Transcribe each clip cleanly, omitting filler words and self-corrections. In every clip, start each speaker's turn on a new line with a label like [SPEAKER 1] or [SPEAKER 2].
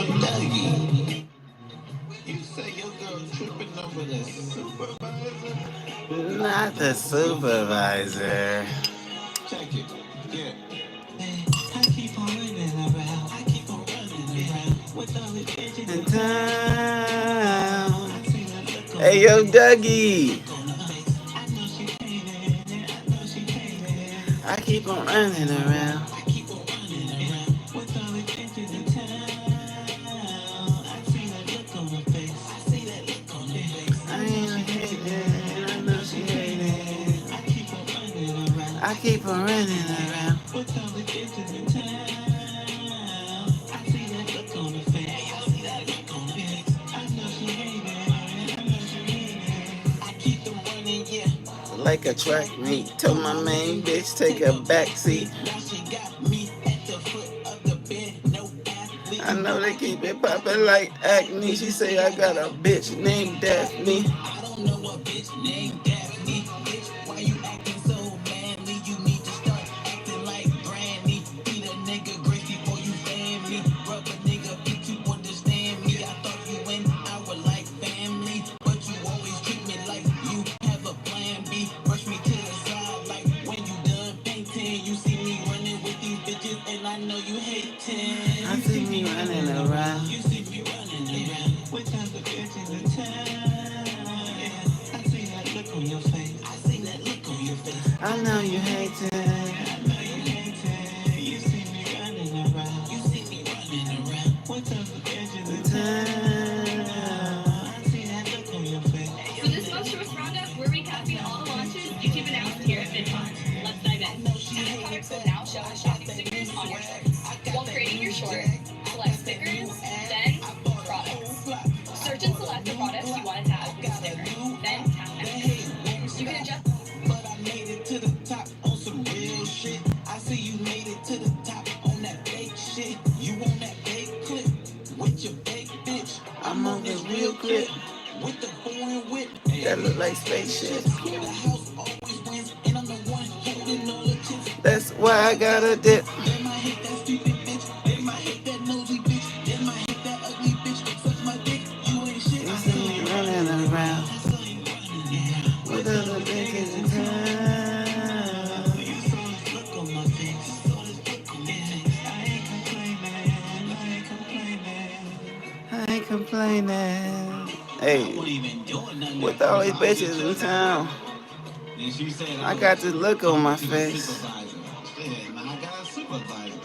[SPEAKER 1] Dougie, you say your girl tripping over the supervisor?
[SPEAKER 2] Not the supervisor.
[SPEAKER 1] Check it. Yeah. I keep on running around. I keep on running around with all the bitches
[SPEAKER 2] In
[SPEAKER 1] in town.
[SPEAKER 2] town.
[SPEAKER 1] I see the look on
[SPEAKER 2] Hey,
[SPEAKER 1] her
[SPEAKER 2] yo,
[SPEAKER 1] face. I see the
[SPEAKER 2] Dougie.
[SPEAKER 1] look on her face. I know she hating. I know she hating.
[SPEAKER 2] I
[SPEAKER 1] I
[SPEAKER 2] keep
[SPEAKER 1] keep
[SPEAKER 2] on
[SPEAKER 1] on running
[SPEAKER 2] running
[SPEAKER 1] around.
[SPEAKER 2] around.
[SPEAKER 1] I keep on running around with all the bitches in town. I see that look on her face. I see that look on her face.
[SPEAKER 2] I
[SPEAKER 1] I know she
[SPEAKER 2] ain't hating.
[SPEAKER 1] hating.
[SPEAKER 2] I
[SPEAKER 1] I
[SPEAKER 2] know
[SPEAKER 1] know
[SPEAKER 2] she
[SPEAKER 1] she
[SPEAKER 2] hating.
[SPEAKER 1] hating. I keep on running around.
[SPEAKER 2] I
[SPEAKER 1] I
[SPEAKER 2] keep
[SPEAKER 1] keep
[SPEAKER 2] on
[SPEAKER 1] on
[SPEAKER 2] running
[SPEAKER 1] running
[SPEAKER 2] around.
[SPEAKER 1] around with all the bitches in town. I see that look on her face. I see that look on her face. I know she hating. I know she hating. I keep them running, yeah.
[SPEAKER 2] Like a
[SPEAKER 1] Like a
[SPEAKER 2] track
[SPEAKER 1] track
[SPEAKER 2] meet.
[SPEAKER 1] meet.
[SPEAKER 2] Told
[SPEAKER 1] Told
[SPEAKER 2] my
[SPEAKER 1] my
[SPEAKER 2] main
[SPEAKER 1] main
[SPEAKER 2] bitch
[SPEAKER 1] bitch
[SPEAKER 2] take
[SPEAKER 1] take
[SPEAKER 2] a
[SPEAKER 1] a
[SPEAKER 2] backseat.
[SPEAKER 1] backseat. Now she got me at the foot of the bed. No athlete.
[SPEAKER 2] I
[SPEAKER 1] You
[SPEAKER 2] know
[SPEAKER 1] know
[SPEAKER 2] they
[SPEAKER 1] I
[SPEAKER 2] keep
[SPEAKER 1] keep
[SPEAKER 2] it
[SPEAKER 1] it
[SPEAKER 2] poppin'
[SPEAKER 1] poppin' like
[SPEAKER 2] like
[SPEAKER 1] acne.
[SPEAKER 2] acne. She
[SPEAKER 1] She
[SPEAKER 2] say
[SPEAKER 1] say
[SPEAKER 2] I
[SPEAKER 1] I
[SPEAKER 2] got
[SPEAKER 1] got
[SPEAKER 2] a
[SPEAKER 1] a
[SPEAKER 2] bitch
[SPEAKER 1] bitch
[SPEAKER 2] named
[SPEAKER 1] named
[SPEAKER 2] Daphne.
[SPEAKER 1] Daphne. I don't know a bitch named Daphne. Bitch, why you acting so manly? You need to start acting like Granny. Beat a nigga grace before you fan me. Rub a nigga feet to understand me. I thought you and I were like family, but you always treat me like you have a plan B. Brush me to the side like when you done painting. You see me running with these bitches and I know you hating.
[SPEAKER 2] I
[SPEAKER 1] You
[SPEAKER 2] see
[SPEAKER 1] see
[SPEAKER 2] me
[SPEAKER 1] me
[SPEAKER 2] running
[SPEAKER 1] running around.
[SPEAKER 2] around.
[SPEAKER 1] You see me running around with tons of bitches in town. Yeah, I see that look on your face. I see that look on your face.
[SPEAKER 2] I
[SPEAKER 1] I
[SPEAKER 2] know
[SPEAKER 1] know
[SPEAKER 2] you
[SPEAKER 1] you
[SPEAKER 2] hating.
[SPEAKER 1] hating. I know you hating. You see me running around. You see me running around with tons of bitches
[SPEAKER 2] In
[SPEAKER 1] in town.
[SPEAKER 2] town.
[SPEAKER 1] I see that look on your face.
[SPEAKER 3] For this month's Choice Roundup, we're recapping all the launches YouTube announced here at VidCon. Let's dive in. Added products will now show as shopping stickers on your shorts. While creating your short, select stickers, then products. Search and select the products you want to tag with a sticker, then tap next. You can adjust.
[SPEAKER 1] But I made it to the top on some real shit. I see you made it to the top on that fake shit. You on that fake clip with your fake bitch.
[SPEAKER 2] I'm
[SPEAKER 1] I'm
[SPEAKER 2] on
[SPEAKER 1] on
[SPEAKER 2] the
[SPEAKER 1] this
[SPEAKER 2] real
[SPEAKER 1] real
[SPEAKER 2] clip
[SPEAKER 1] clip with the foreign whip.
[SPEAKER 2] that look
[SPEAKER 1] Look
[SPEAKER 2] like
[SPEAKER 1] like
[SPEAKER 2] spaceship.
[SPEAKER 1] spaceships. The house always wins, and I'm the one holding all the chips.
[SPEAKER 2] That's why I got a dip.
[SPEAKER 1] Damn, I hate that stupid bitch. Damn, I hate that nosy bitch. Damn, I hate that ugly bitch. Suck my dick, you ain't shit.
[SPEAKER 2] You
[SPEAKER 1] I
[SPEAKER 2] see
[SPEAKER 1] saw
[SPEAKER 2] me
[SPEAKER 1] you
[SPEAKER 2] running
[SPEAKER 1] running around.
[SPEAKER 2] around
[SPEAKER 1] I saw you running around
[SPEAKER 2] with
[SPEAKER 1] with
[SPEAKER 2] other
[SPEAKER 1] other
[SPEAKER 2] bitches
[SPEAKER 1] niggas
[SPEAKER 2] in
[SPEAKER 1] in town.
[SPEAKER 2] town.
[SPEAKER 1] You saw this look on my face. You saw this look on my face. I ain't complaining. I ain't complaining.
[SPEAKER 2] I ain't complaining.
[SPEAKER 1] I wasn't
[SPEAKER 2] Hey,
[SPEAKER 1] even doing nothing
[SPEAKER 2] with
[SPEAKER 1] at
[SPEAKER 2] all
[SPEAKER 1] first.
[SPEAKER 2] these
[SPEAKER 1] I was just
[SPEAKER 2] bitches in
[SPEAKER 1] chilling
[SPEAKER 2] town,
[SPEAKER 1] around. And she said
[SPEAKER 2] I
[SPEAKER 1] I was
[SPEAKER 2] got this look on my
[SPEAKER 1] talking to the
[SPEAKER 2] face.
[SPEAKER 1] supervisor. Shit, man, I got a supervisor.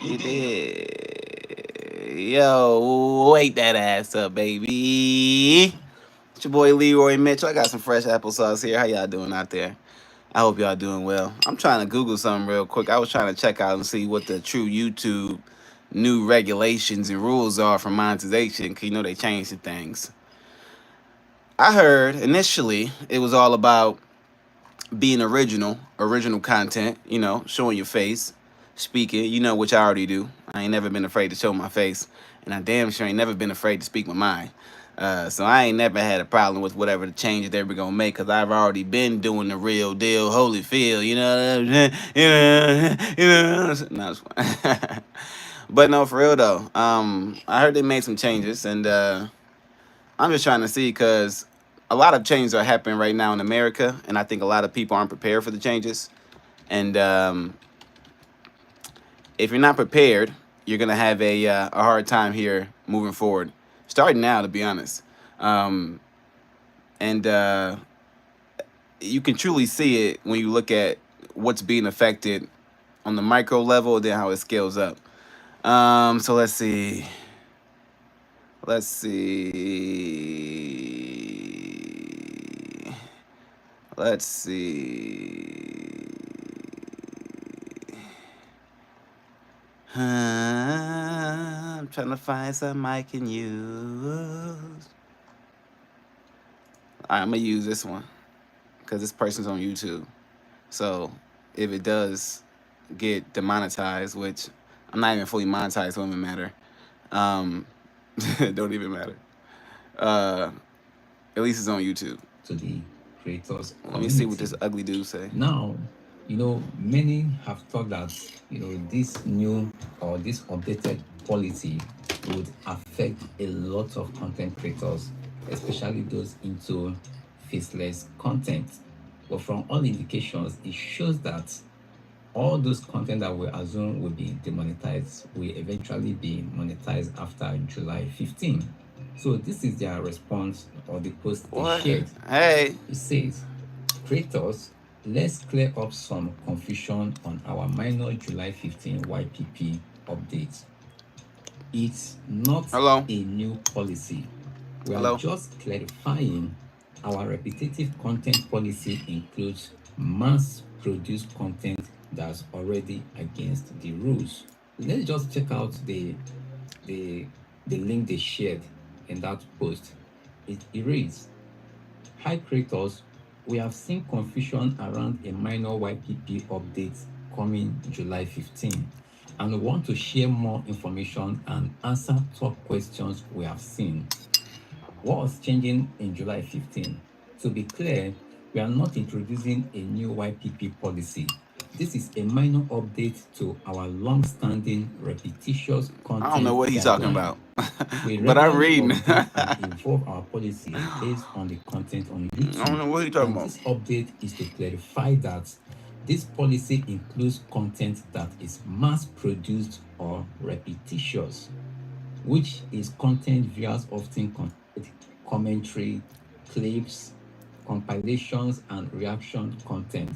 [SPEAKER 1] You
[SPEAKER 2] You
[SPEAKER 1] did.
[SPEAKER 2] did. Yo, wake that ass up, baby. It's your boy Leroy Mitchell. I got some fresh applesauce here. How y'all doing out there? I hope y'all doing well. I'm trying to Google something real quick. I was trying to check out and see what the true YouTube new regulations and rules are for monetization, because you know they changed the things. I heard initially it was all about being original content, showing your face, speaking, which I already do. I ain't never been afraid to show my face, and I damn sure ain't never been afraid to speak my mind. So I ain't never had a problem with whatever the changes they were gonna make, cause I've already been doing the real deal, Holyfield, you know what I'm saying? No, it's fine. But no, for real though. I heard they made some changes, and I'm just trying to see because a lot of changes are happening right now in America, and I think a lot of people aren't prepared for the changes. And if you're not prepared, you're gonna have a hard time here moving forward. Starting now, to be honest, um, and you can truly see it when you look at what's being affected on the micro level, then how it scales up. So let's see. Let's see. Let's see. I'm trying to find something I can use. Alright, I'm gonna use this one because this person's on YouTube. So if it does get demonetized, which I'm not even fully monetized, so it doesn't matter. Um, don't even matter. Uh, at least it's on YouTube.
[SPEAKER 1] To the creators
[SPEAKER 2] Let me see what
[SPEAKER 1] community.
[SPEAKER 2] this ugly dude say.
[SPEAKER 1] Now, many have thought that, this new or this updated policy
[SPEAKER 4] would affect a lot of content creators, especially those into faceless content. But from all indications, it shows that all those content that we assume will be demonetized will eventually be monetized after July 15. So this is their response or the post they
[SPEAKER 2] What?
[SPEAKER 4] shared.
[SPEAKER 2] Hey.
[SPEAKER 4] It says, creators, let's clear up some confusion on our minor July 15 YPP update. It's not
[SPEAKER 2] Hello.
[SPEAKER 4] a new policy. We are
[SPEAKER 2] Hello.
[SPEAKER 4] just clarifying our repetitive content policy includes mass-produced content that's already against the rules. Let's just check out the link they shared in that post. It reads, "Hi creators, we have seen confusion around a minor YPP update coming July 15, and we want to share more information and answer top questions we have seen. What was changing in July 15? To be clear, we are not introducing a new YPP policy. This is a minor update to our long-standing repetitious content
[SPEAKER 2] I don't know what he's talking
[SPEAKER 4] guideline.
[SPEAKER 2] about.
[SPEAKER 4] We
[SPEAKER 2] But I'm
[SPEAKER 4] regularly
[SPEAKER 2] reading.
[SPEAKER 4] update and evolve our policies based on the content on YouTube.
[SPEAKER 2] I don't know what he's talking
[SPEAKER 4] And
[SPEAKER 2] about.
[SPEAKER 4] this update is to clarify that this policy includes content that is mass-produced or repetitious, which is content viewers often consider commentary, clips, compilations, and reaction content.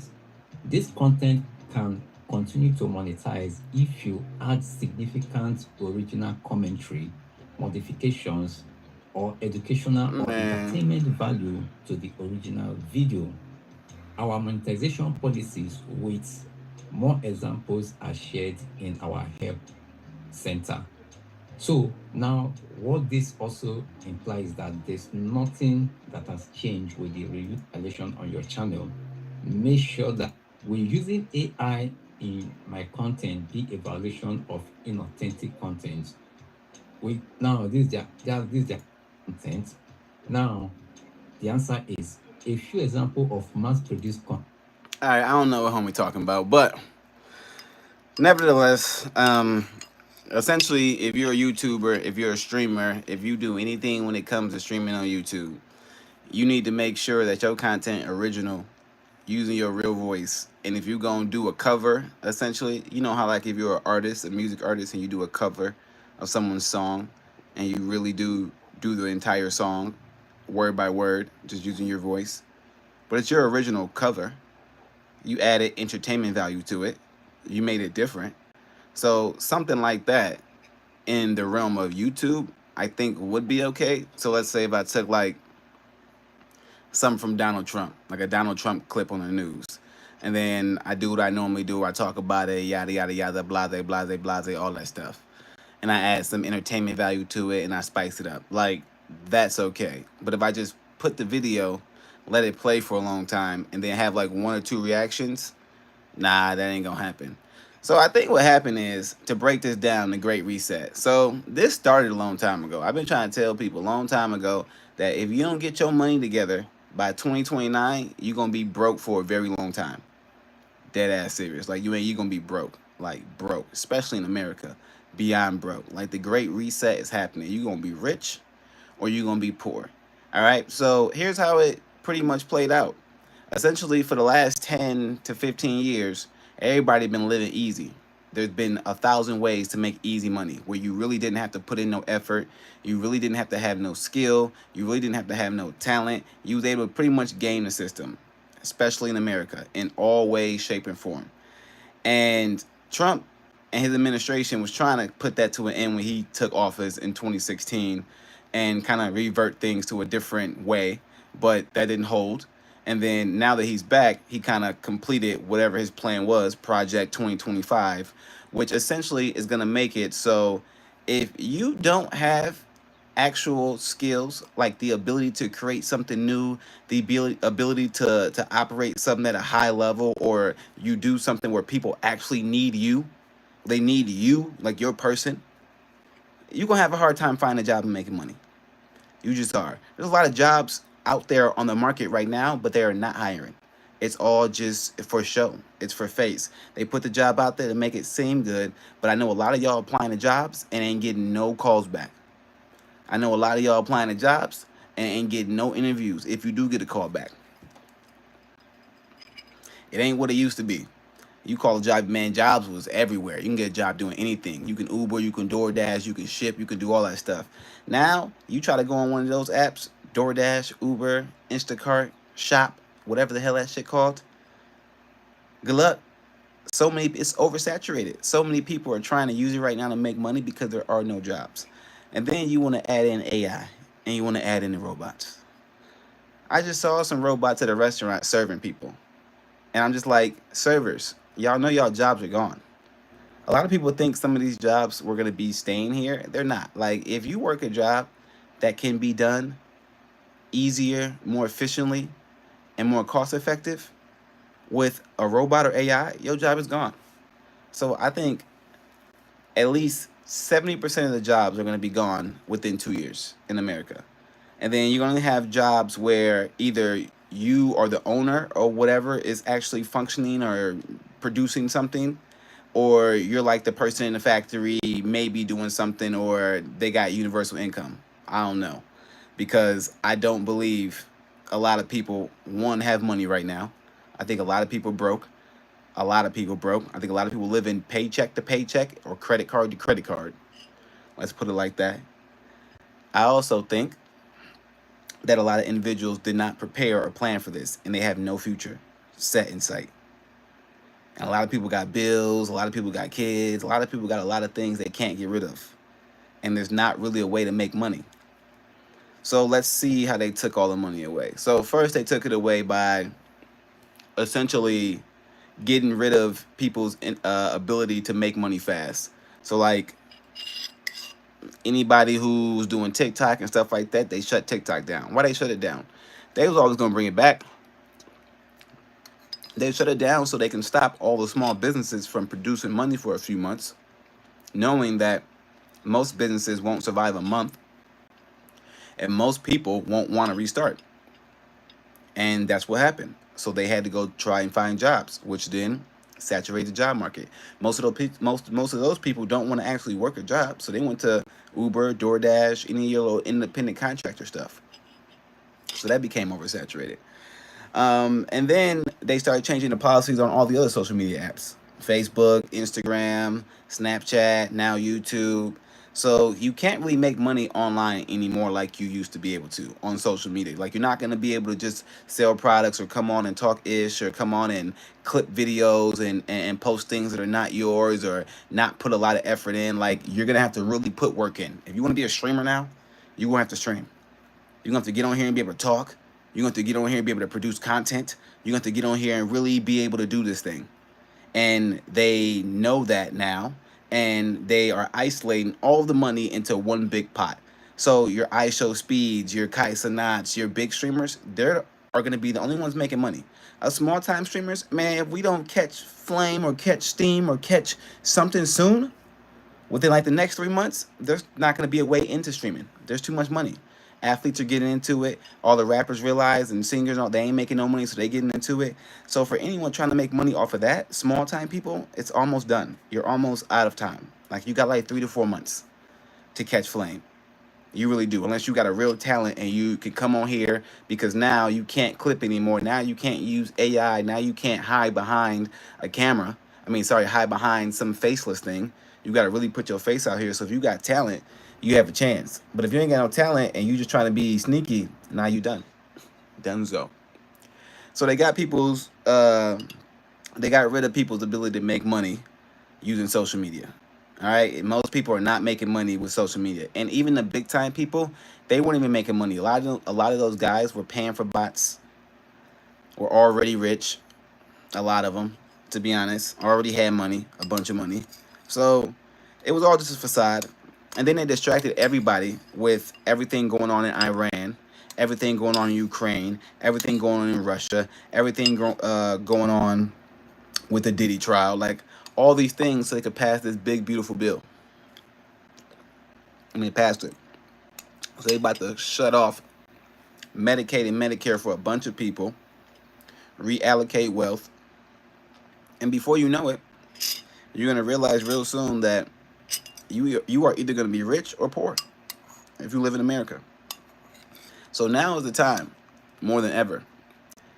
[SPEAKER 4] This content can continue to monetize if you add significant original commentary, modifications, or educational or entertainment value to the original video. Our monetization policies with more examples are shared in our help center. So now what this also implies that there's nothing that has changed with the review violation on your channel. Make sure that when using AI in my content be a violation of inauthentic content. Now this is their content. Now the answer is a few examples of mass-produced content.
[SPEAKER 2] All right, I don't know what homie talking about, but nevertheless, essentially, if you're a YouTuber, if you're a streamer, if you do anything when it comes to streaming on YouTube, you need to make sure that your content original, using your real voice. And if you're gonna do a cover, essentially, you know how like if you're an artist, a music artist, and you do a cover of someone's song, and you really do the entire song, word by word, just using your voice, but it's your original cover. You added entertainment value to it. You made it different. So something like that in the realm of YouTube, I think would be okay. So let's say if I took like something from Donald Trump, like a Donald Trump clip on the news, and then I do what I normally do. I talk about it, yada yada yada, blase blase blase, all that stuff, and I add some entertainment value to it, and I spice it up. Like that's okay. But if I just put the video, let it play for a long time, and then have like one or two reactions, nah, that ain't gonna happen. So I think what happened is, to break this down, the Great Reset. So this started a long time ago. I've been trying to tell people a long time ago that if you don't get your money together by 2029, you're gonna be broke for a very long time. Dead ass serious. Like you gonna be broke. Like broke. Especially in America. Beyond broke. Like the Great Reset is happening. You're gonna be rich or you're gonna be poor. Alright? So here's how it pretty much played out. Essentially for the last 10 to 15 years, everybody been living easy. There's been 1,000 ways to make easy money where you really didn't have to put in no effort. You really didn't have to have no skill. You really didn't have to have no talent. You was able to pretty much game the system, especially in America, in all ways, shape, and form. And Trump and his administration was trying to put that to an end when he took office in 2016 and kind of revert things to a different way, but that didn't hold. And then now that he's back, he kind of completed whatever his plan was, Project 2025, which essentially is going to make it so if you don't have actual skills like the ability to create something new, the ability to operate something at a high level, or you do something where people actually need you, they need you, like your person, you're going to have a hard time finding a job and making money. You just are. There's a lot of jobs out there on the market right now, but they are not hiring. It's all just for show. It's for face. They put the job out there to make it seem good, but I know a lot of y'all applying to jobs and ain't getting no calls back. I know a lot of y'all applying to jobs and ain't getting no interviews if you do get a call back. It ain't what it used to be. You call a job, man, jobs was everywhere. You can get a job doing anything. You can Uber, you can DoorDash, you can ship, you can do all that stuff. Now, you try to go on one of those apps, DoorDash, Uber, Instacart, Shop, whatever the hell that shit called. Good luck. It's oversaturated. So many people are trying to use it right now to make money because there are no jobs. And then you want to add in AI and you want to add in the robots. I just saw some robots at a restaurant serving people. And I'm just like, servers, y'all know y'all jobs are gone. A lot of people think some of these jobs were going to be staying here. They're not. Like, if you work a job that can be done easier, more efficiently, and more cost effective with a robot or AI, your job is gone. So I think at least 70% of the jobs are going to be gone within 2 years in America. And then you're going to have jobs where either you or the owner or whatever is actually functioning or producing something, or you're like the person in the factory maybe doing something, or they got universal income. I don't know. Because I don't believe a lot of people, one, have money right now. I think a lot of people broke. A lot of people broke. I think a lot of people live in paycheck to paycheck or credit card to credit card. Let's put it like that. I also think that a lot of individuals did not prepare or plan for this, and they have no future set in sight. And a lot of people got bills, a lot of people got kids, a lot of people got a lot of things they can't get rid of. And there's not really a way to make money. So let's see how they took all the money away. So first they took it away by essentially getting rid of people's ability to make money fast. So like anybody who's doing TikTok and stuff like that, they shut TikTok down. Why they shut it down? They was always gonna bring it back. They shut it down so they can stop all the small businesses from producing money for a few months, knowing that most businesses won't survive a month and most people won't want to restart. And that's what happened. So they had to go try and find jobs, which then saturated the job market. Most of those people don't want to actually work a job, so they went to Uber, DoorDash, any of your little independent contractor stuff. So that became oversaturated. And then they started changing the policies on all the other social media apps. Facebook, Instagram, Snapchat, now YouTube. So you can't really make money online anymore like you used to be able to on social media. Like, you're not going to be able to just sell products or come on and talk ish or come on and clip videos and post things that are not yours or not put a lot of effort in. Like, you're going to have to really put work in. If you want to be a streamer now, you're going to have to stream. You're going to have to get on here and be able to talk. You're going to have to get on here and be able to produce content. You're going to have to get on here and really be able to do this thing. And they know that now. And they are isolating all the money into one big pot. So your IShowSpeeds, your Kai Cenats, your big streamers, they are going to be the only ones making money. Us small time streamers, man, if we don't catch flame or catch steam or catch something soon, within like the next 3 months, there's not going to be a way into streaming. There's too much money. Athletes are getting into it. All the rappers realize, and singers, they ain't making no money, so they getting into it. So for anyone trying to make money off of that, small time people, it's almost done. You're almost out of time. Like, you got like 3 to 4 months to catch flame. You really do, unless you got a real talent and you can come on here, because now you can't clip anymore. Now you can't use AI. Now you can't hide behind a camera. Hide behind some faceless thing. You got to really put your face out here. So if you got talent, you have a chance. But if you ain't got no talent and you just trying to be sneaky, now you done. Donezo. So they got they got rid of people's ability to make money using social media. All right, most people are not making money with social media, and even the big time people, they weren't even making money. A lot of those guys were paying for bots. Were already rich. A lot of them, to be honest, already had money, a bunch of money. So it was all just a facade. And then they distracted everybody with everything going on in Iran, everything going on in Ukraine, everything going on in Russia, everything going on with the Diddy trial. Like, all these things so they could pass this big, beautiful bill. They passed it. So they about to shut off Medicaid and Medicare for a bunch of people, reallocate wealth, and before you know it, you're gonna realize real soon that you are either gonna be rich or poor if you live in America. So now is the time, more than ever,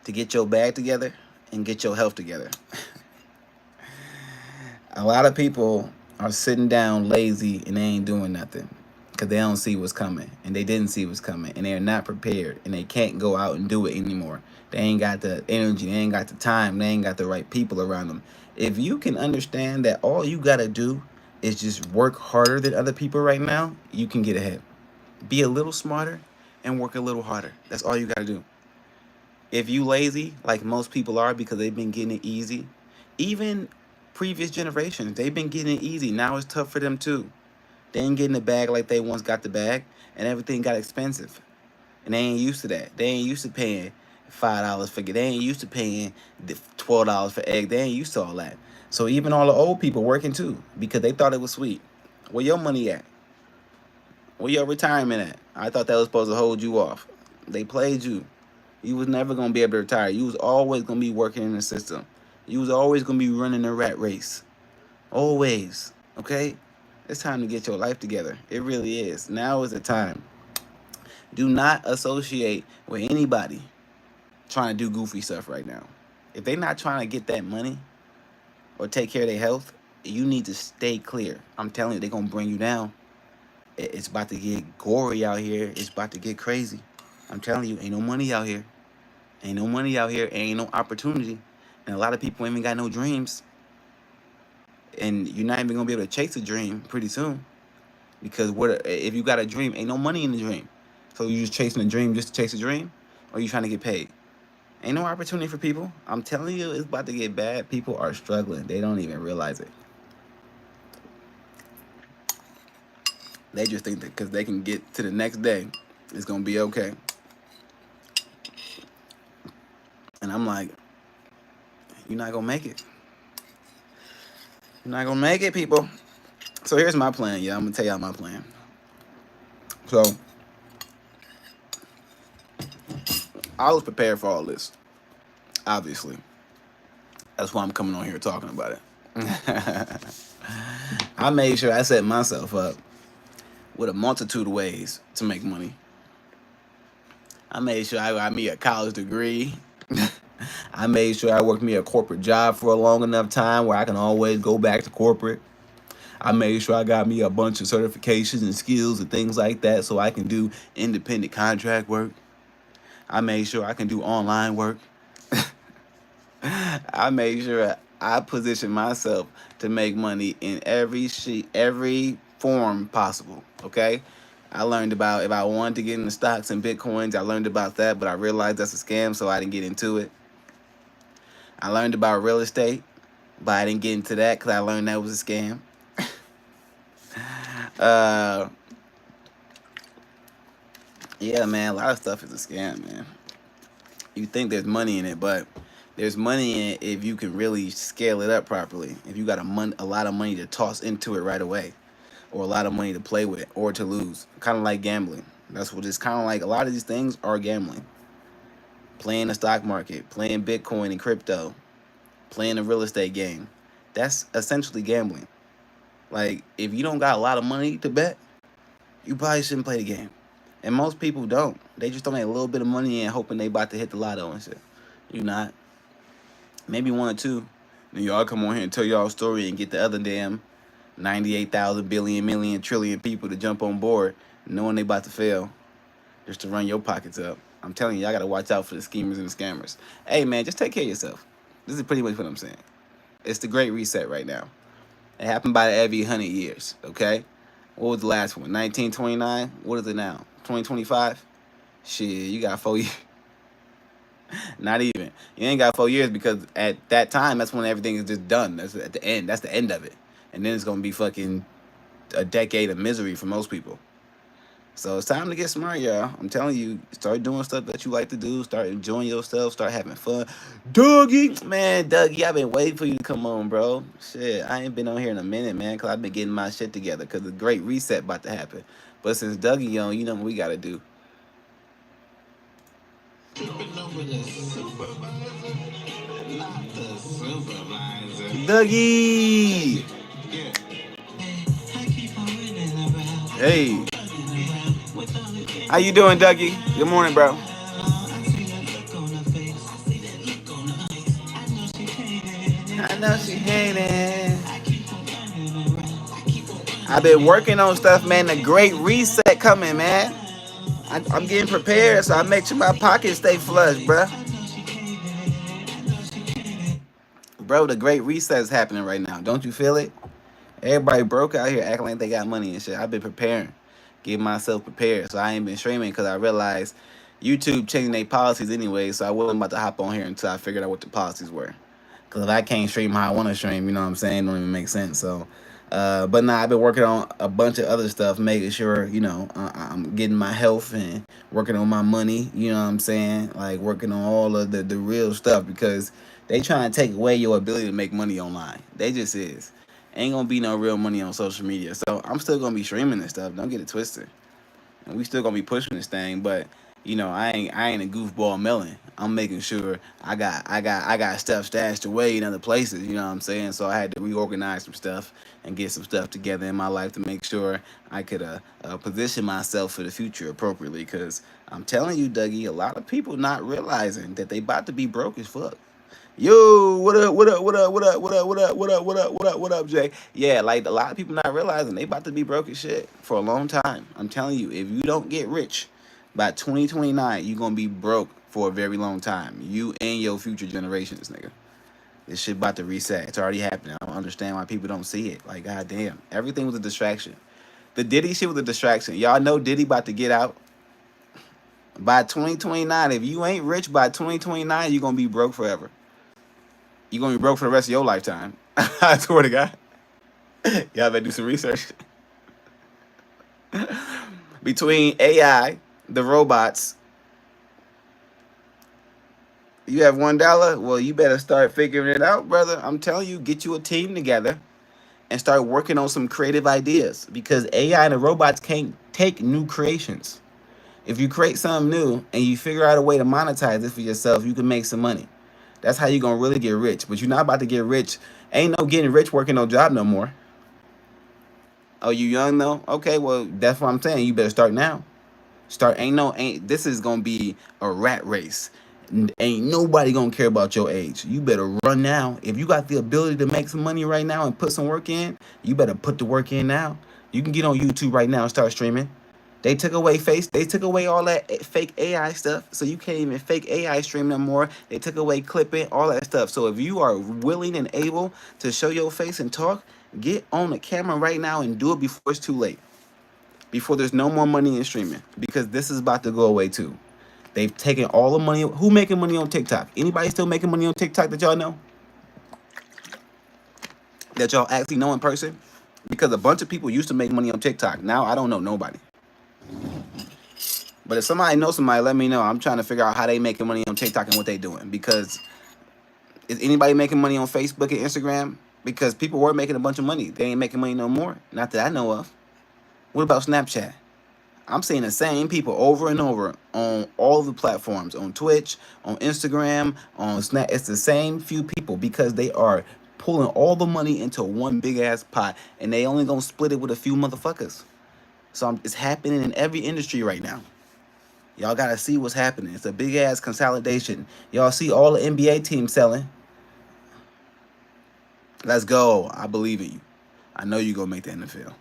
[SPEAKER 2] to get your bag together and get your health together. A lot of people are sitting down lazy and they ain't doing nothing because they don't see what's coming and they didn't see what's coming and they're not prepared and they can't go out and do it anymore. They ain't got the energy, they ain't got the time, they ain't got the right people around them. If you can understand that all you got to do is just work harder than other people right now, you can get ahead. Be a little smarter and work a little harder. That's all you got to do. If you lazy, like most people are because they've been getting it easy, even previous generations, they've been getting it easy. Now it's tough for them too. They ain't getting the bag like they once got the bag, and everything got expensive. And they ain't used to that. They ain't used to paying $5 for, they ain't used to paying $12 for egg. They ain't used to all that. So even all the old people working too because they thought it was sweet. Where your money at? Where your retirement at? I thought that was supposed to hold you off. They played you. You was never gonna be able to retire. You was always gonna be working in the system. You was always gonna be running a rat race. Always. Okay? It's time to get your life together. It really is. Now is the time. Do not associate with anybody trying to do goofy stuff right now. If they're not trying to get that money or take care of their health, you need to stay clear. I'm telling you, they're gonna bring you down. It's about to get gory out here. It's about to get crazy. I'm telling you, ain't no money out here. Ain't no money out here. Ain't no opportunity. And a lot of people ain't even got no dreams. And you're not even going to be able to chase a dream pretty soon. Because if you got a dream, ain't no money in the dream. So you just chasing a dream just to chase a dream? Or you trying to get paid? Ain't no opportunity for people. I'm telling you, it's about to get bad. People are struggling. They don't even realize it. They just think that because they can get to the next day, it's going to be okay. And I'm like, you're not going to make it. You're not going to make it, people. So here's my plan. Yeah, I'm going to tell y'all my plan. So I was prepared for all this, obviously. That's why I'm coming on here talking about it. I made sure I set myself up with a multitude of ways to make money. I made sure I got me a college degree. I made sure I worked me a corporate job for a long enough time where I can always go back to corporate. I made sure I got me a bunch of certifications and skills and things like that so I can do independent contract work. I made sure I can do online work. I made sure I position myself to make money in every form possible, okay? I learned about if I wanted to get into stocks and Bitcoins, I learned about that, but I realized that's a scam, so I didn't get into it. I learned about real estate, but I didn't get into that because I learned that was a scam. Yeah, man, a lot of stuff is a scam, man. You think there's money in it, but there's money in it if you can really scale it up properly. If you got a lot of money to toss into it right away, or a lot of money to play with or to lose, kind of like gambling. That's what it's kind of like. A lot of these things are gambling. Playing the stock market, playing Bitcoin and crypto, playing the real estate game. That's essentially gambling. Like, if you don't got a lot of money to bet, you probably shouldn't play the game. And most people don't. They just donate a little bit of money in hoping they about to hit the lotto and shit. You not. Maybe one or two. Then y'all come on here and tell y'all a story and get the other damn 98,000 billion, million, trillion people to jump on board knowing they about to fail just to run your pockets up. I'm telling you, y'all got to watch out for the schemers and the scammers. Hey, man, just take care of yourself. This is pretty much what I'm saying. It's the Great Reset right now. It happened by every 100 years, okay? What was the last one? 1929? What is it now? 2025? Shit, you got 4 years. Not even. You ain't got 4 years because at that time, that's when everything is just done. That's at the end. That's the end of it. And then it's going to be fucking a decade of misery for most people. So it's time to get smart, y'all. I'm telling you, start doing stuff that you like to do. Start enjoying yourself. Start having fun. Dougie! Man, Dougie, I've been waiting for you to come on, bro. Shit, I ain't been on here in a minute, man, because I've been getting my shit together because the Great Reset about to happen. But since Dougie on, you know what we got to do.
[SPEAKER 1] for the supervisor, not the supervisor.
[SPEAKER 2] Dougie.
[SPEAKER 1] Yeah. I keep on winning around,
[SPEAKER 2] Hey.
[SPEAKER 1] around with all the things.
[SPEAKER 2] How you doing, Dougie? Good morning, bro.
[SPEAKER 1] I see that look on her face. I see that look on her face. I know she hating.
[SPEAKER 2] I know she hating.
[SPEAKER 1] I keep on running around. I keep on running.
[SPEAKER 2] I've been working on stuff, man. The great reset coming, man. I'm getting prepared, so I make sure my pockets stay flush, bro. Bro, the great reset is happening right now. Don't you feel it? Everybody broke out here acting like they got money and shit. I've been preparing, getting myself prepared. So I ain't been streaming because I realized YouTube changing their policies anyway. So I wasn't about to hop on here until I figured out what the policies were. Because if I can't stream how I want to stream, you know what I'm saying? It don't even make sense. So, but nah, I've been working on a bunch of other stuff, making sure, you know, I'm getting my health and working on my money, you know what I'm saying? Like working on all of the real stuff because they trying to take away your ability to make money online. They just is. Ain't gonna be no real money on social media. So I'm still gonna be streaming this stuff. Don't get it twisted. And we still gonna be pushing this thing, but you know, I ain't a goofball melon. I'm making sure I got stuff stashed away in other places, you know what I'm saying? So I had to reorganize some stuff and get some stuff together in my life to make sure I could position myself for the future appropriately. Cause I'm telling you, Dougie, a lot of people not realizing that they about to be broke as fuck. Yo, what up, what up, what up, what up, what up, what up, what up, what up, what up, what up, Jay? Yeah, like a lot of people not realizing they about to be broke as shit for a long time. I'm telling you, if you don't get rich by 2029, you're gonna be broke for a very long time. You and your future generations, nigga. This shit about to reset. It's already happening. I don't understand why people don't see it. Like, goddamn, everything was a distraction. The Diddy shit was a distraction. Y'all know Diddy about to get out by 2029. If you ain't rich by 2029, you're gonna be broke forever. You're gonna be broke for the rest of your lifetime. I swear to God. Y'all better do some research. Between AI, the robots, you have $1. Well, you better start figuring it out, brother. I'm telling you, get you a team together and start working on some creative ideas because AI and the robots can't take new creations. If you create something new and you figure out a way to monetize it for yourself, you can make some money. That's how you're going to really get rich. But you're not about to get rich. Ain't no getting rich working no job no more. Oh, you young though? Okay, well, that's what I'm saying. You better start now. This is going to be a rat race. Ain't nobody going to care about your age. You better run now. If you got the ability to make some money right now and put some work in, you better put the work in now. You can get on YouTube right now and start streaming. They took away all that fake AI stuff, so you can't even fake AI stream no more. They took away clipping, all that stuff. So if you are willing and able to show your face and talk, get on the camera right now and do it before it's too late. Before there's no more money in streaming, because this is about to go away too. They've taken all the money. Who making money on TikTok? Anybody still making money on TikTok that y'all know? That y'all actually know in person? Because a bunch of people used to make money on TikTok. Now I don't know nobody. But if somebody knows somebody, let me know. I'm trying to figure out how they making money on TikTok and what they doing. Because is anybody making money on Facebook and Instagram? Because people were making a bunch of money. They ain't making money no more. Not that I know of. What about Snapchat? I'm seeing the same people over and over on all the platforms. On Twitch, on Instagram, on Snap. It's the same few people because they are pulling all the money into one big ass pot. And they only gonna split it with a few motherfuckers. So it's happening in every industry right now. Y'all gotta see what's happening. It's a big ass consolidation. Y'all see all the NBA teams selling. Let's go. I believe in you. I know you gonna make the NFL.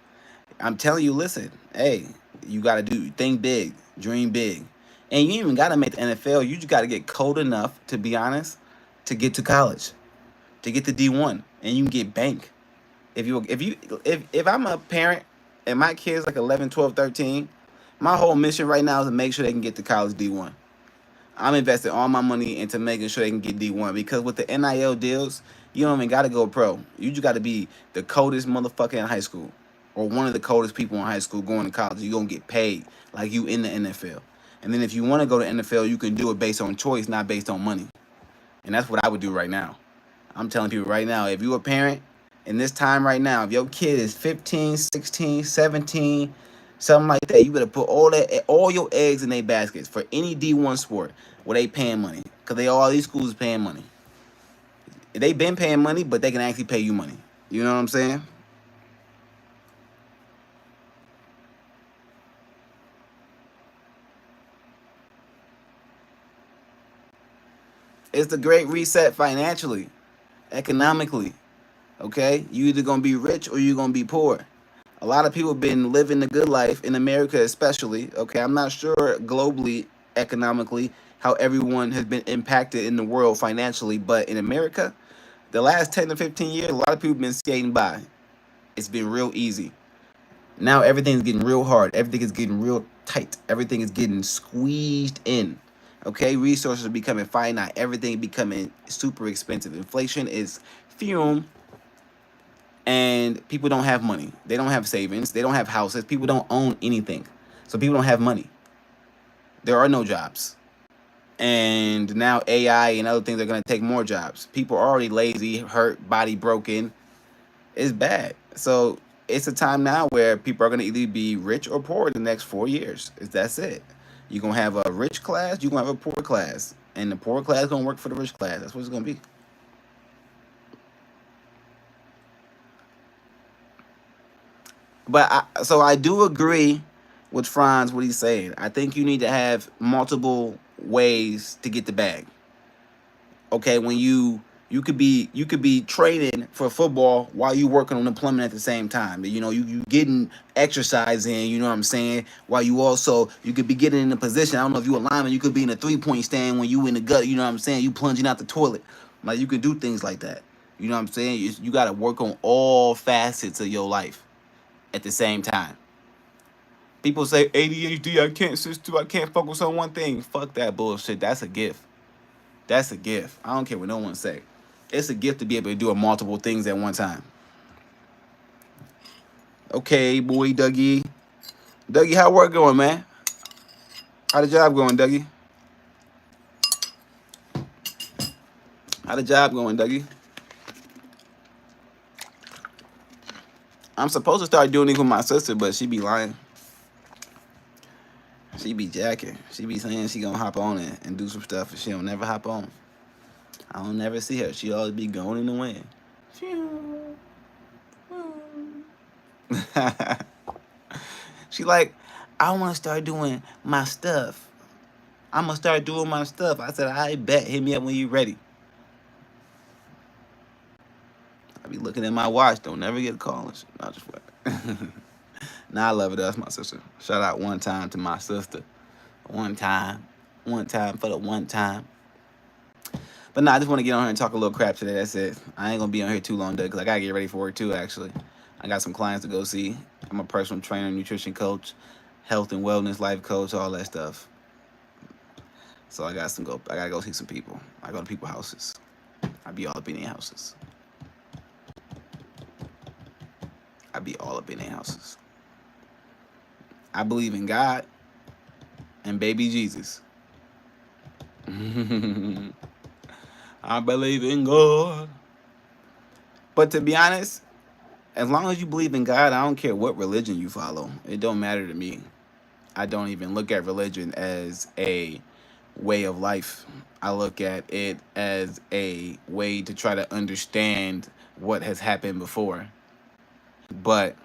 [SPEAKER 2] I'm telling you, listen, hey, you gotta think big, dream big. And you even gotta make the NFL. You just gotta get cold enough, to be honest, to get to college, to get to D1, and you can get bank. If I'm a parent and my kids like 11, 12, 13, my whole mission right now is to make sure they can get to college D1. I'm investing all my money into making sure they can get D1 because with the NIL deals, you don't even got to go pro. You just got to be the coldest motherfucker in high school or one of the coldest people in high school going to college. You're going to get paid like you in the NFL. And then if you want to go to NFL, you can do it based on choice, not based on money. And that's what I would do right now. I'm telling people right now, if you're a parent in this time right now, if your kid is 15, 16, 17, Something like that. You better put all your eggs in their baskets for any D1 sport where they paying money. Cause all these schools is paying money. They been paying money, but they can actually pay you money. You know what I'm saying? It's the great reset financially, economically. Okay? You either gonna be rich or you gonna be poor. A lot of people been living the good life in America, especially. Okay, I'm not sure globally, economically, how everyone has been impacted in the world financially, but in America, the last 10 to 15 years, a lot of people have been skating by. It's been real easy. Now everything's getting real hard. Everything is getting real tight. Everything is getting squeezed in. Okay, resources are becoming finite. Everything becoming super expensive. Inflation is fume, and people don't have money. They don't have savings. They don't have houses. People don't own anything. So people don't have money. There are no jobs. And now AI and other things are going to take more jobs. People are already lazy, hurt, body broken. It's bad. So it's a time now where people are going to either be rich or poor in the next 4 years. That's it. You're going to have a rich class, you're going to have a poor class. And the poor class is going to work for the rich class. That's what it's going to be. But I do agree with Franz what he's saying. I think you need to have multiple ways to get the bag. Okay, when you could be training for football while you working on the plumbing at the same time. You know, you getting exercise in, you know what I'm saying? While you could be getting in a position. I don't know if you a lineman, you could be in a 3-point stand when you in the gut, you know what I'm saying? You plunging out the toilet. Like you can do things like that. You know what I'm saying? You gotta work on all facets of your life at the same time. People say ADHD, I can't sit still, I can't focus on one thing. Fuck that bullshit. That's a gift. That's a gift. I don't care what no one say. It's a gift to be able to do multiple things at one time. Okay, boy, Dougie. Dougie, how work going, man? How the job going, Dougie? How the job going, Dougie? I'm supposed to start doing it with my sister, but she be lying. She be jacking. She be saying she gonna hop on it and do some stuff, and she don't never hop on. I don't never see her. She always be going in the wind. She like, I want to start doing my stuff. I'm gonna start doing my stuff. I said, I bet. Hit me up when you ready. I be looking at my watch. Don't never get calls. Not just what. Nah, I love it. That's my sister. Shout out one time to my sister. One time for the one time. But nah, I just want to get on here and talk a little crap today. That's it. I ain't gonna be on here too long, though, because I gotta get ready for work too. Actually, I got some clients to go see. I'm a personal trainer, nutrition coach, health and wellness life coach, all that stuff. So I gotta go see some people. I go to people's houses. I be all up in their houses. I believe in God and baby Jesus. I believe in God. But to be honest, as long as you believe in God, I don't care what religion you follow. It don't matter to me. I don't even look at religion as a way of life. I look at it as a way to try to understand what has happened before. But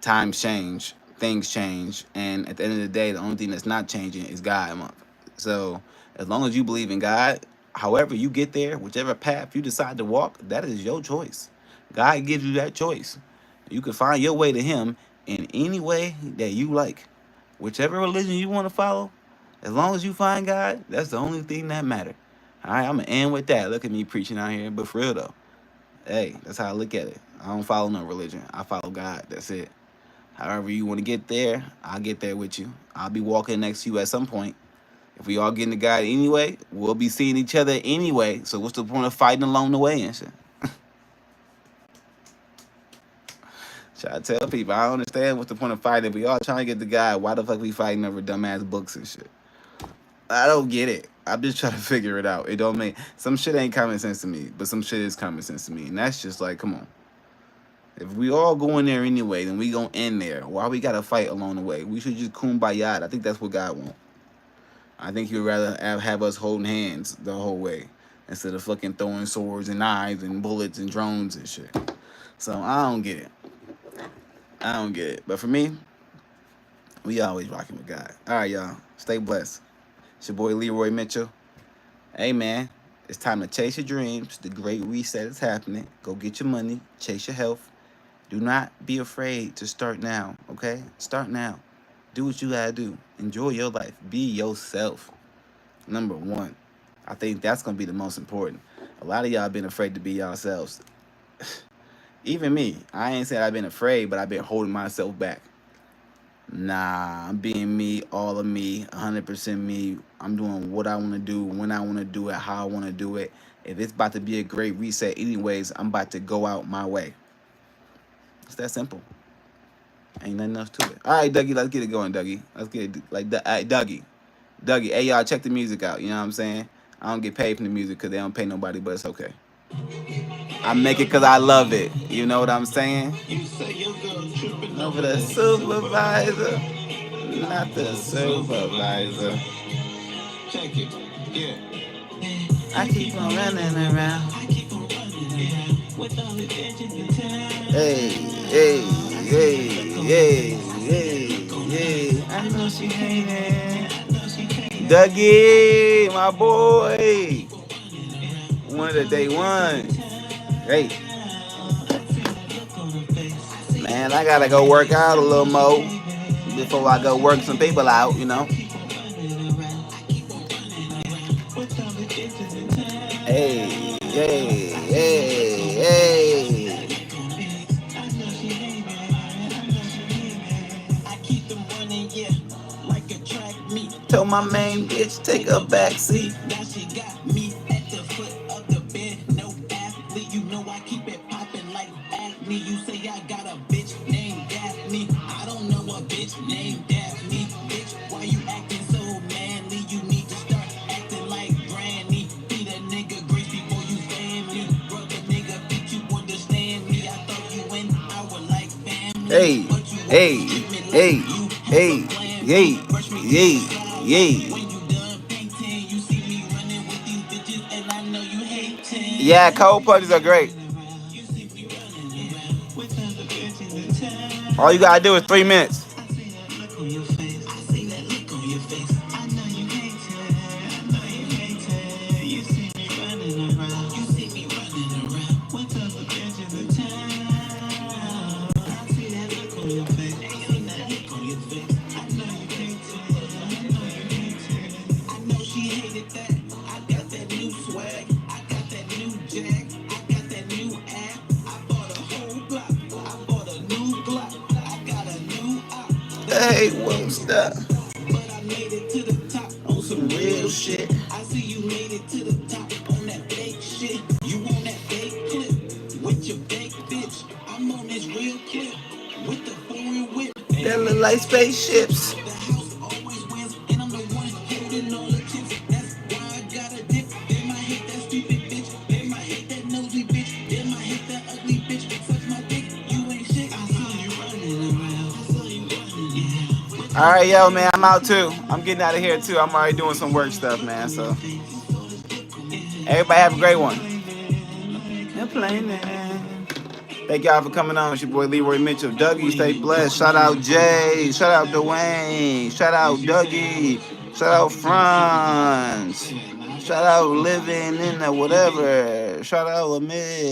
[SPEAKER 2] times change, things change, and at the end of the day, the only thing that's not changing is God. So as long as you believe in God, however you get there, whichever path you decide to walk, that is your choice. God gives you that choice. You can find your way to Him in any way that you like. Whichever religion you want to follow, as long as you find God, that's the only thing that matters. All right, I'm going to end with that. Look at me preaching out here, but for real though. Hey, that's how I look at it. I don't follow no religion. I follow God. That's it. However you want to get there, I'll get there with you. I'll be walking next to you at some point. If we all get into God anyway, we'll be seeing each other anyway. So what's the point of fighting along the way and shit? Try to tell people, I don't understand what's the point of fighting. If we all trying to get to God, why the fuck we fighting over dumbass books and shit? I don't get it. I'm just trying to figure it out. It don't make some shit ain't common sense to me, but some shit is common sense to me, and that's just like, come on. If we all go in there anyway, then we gonna end there. Why we gotta fight along the way? We should just kumbaya. I think that's what God wants. I think He would rather have us holding hands the whole way instead of fucking throwing swords and knives and bullets and drones and shit. So I don't get it. I don't get it. But for me, we always rocking with God. All right, y'all. Stay blessed. It's your boy Leroy Mitchell. Hey, man. It's time to chase your dreams. The great reset is happening. Go get your money. Chase your health. Do not be afraid to start now, okay? Start now. Do what you gotta do. Enjoy your life. Be yourself. Number one. I think that's gonna be the most important. A lot of y'all been afraid to be yourselves. Even me. I ain't saying I've been afraid, but I've been holding myself back. Nah, I'm being me, all of me, 100% me. I'm doing what I want to do, when I want to do it, how I want to do it. If it's about to be a great reset anyways, I'm about to go out my way. It's that simple. Ain't nothing else to it. All right, Dougie, let's get it going, Dougie. Let's get it, like, Dougie. Hey, y'all, check the music out. You know what I'm saying? I don't get paid for the music because they don't pay nobody, but it's okay. I make it because I love it. You know what I'm saying? Over the supervisor, not the supervisor.
[SPEAKER 1] Check it. Yeah.
[SPEAKER 2] I keep on running around.
[SPEAKER 1] With all the attention and time.
[SPEAKER 2] Hey, hey, hey, hey, hey, hey. I know she hate it. Dougie, my boy. One of the day one. Hey. Man, I gotta go work out a little more before I go work some people out, you know. Hey, hey, hey, hey. Tell my main bitch take a back seat.
[SPEAKER 1] Now she got me at the foot of the bed. No athlete, you know I keep it popping like acne. You say I got a bitch named Daphne. I don't know a bitch named Daphne. Bitch, why you acting so manly? You need to start acting like Granny. Be the nigga grace before you stand me. Brother nigga, bitch, you understand me. I thought you and I were like family.
[SPEAKER 2] Hey, hey, hey, hey, hey, hey, hey. Yeah, cold parties are great. All you gotta do is 3 minutes. Hey, won't stop.
[SPEAKER 1] But I made it to the top on some real shit. I see you made it to the top on that fake shit. You on that fake clip with your fake bitch. I'm on this real clip with the foreign whip.
[SPEAKER 2] That look like spaceships.
[SPEAKER 1] The house always wins, and I'm the one holding all the chips. That's why I got a dip. They might hate that stupid bitch. They might hate that nosy bitch. They might hate that ugly bitch. Such my dick, you ain't shit. I saw you running around. I saw you running, yeah.
[SPEAKER 2] All right, yo, man, I'm out too. I'm getting out of here too. I'm already doing some work stuff, man. So, everybody have a great one. Thank y'all for coming on. It's your boy Leroy Mitchell. Dougie, stay blessed. Shout out Jay. Shout out Dwayne. Shout out Dougie. Shout out Franz. Shout out Living in the whatever. Shout out Amid.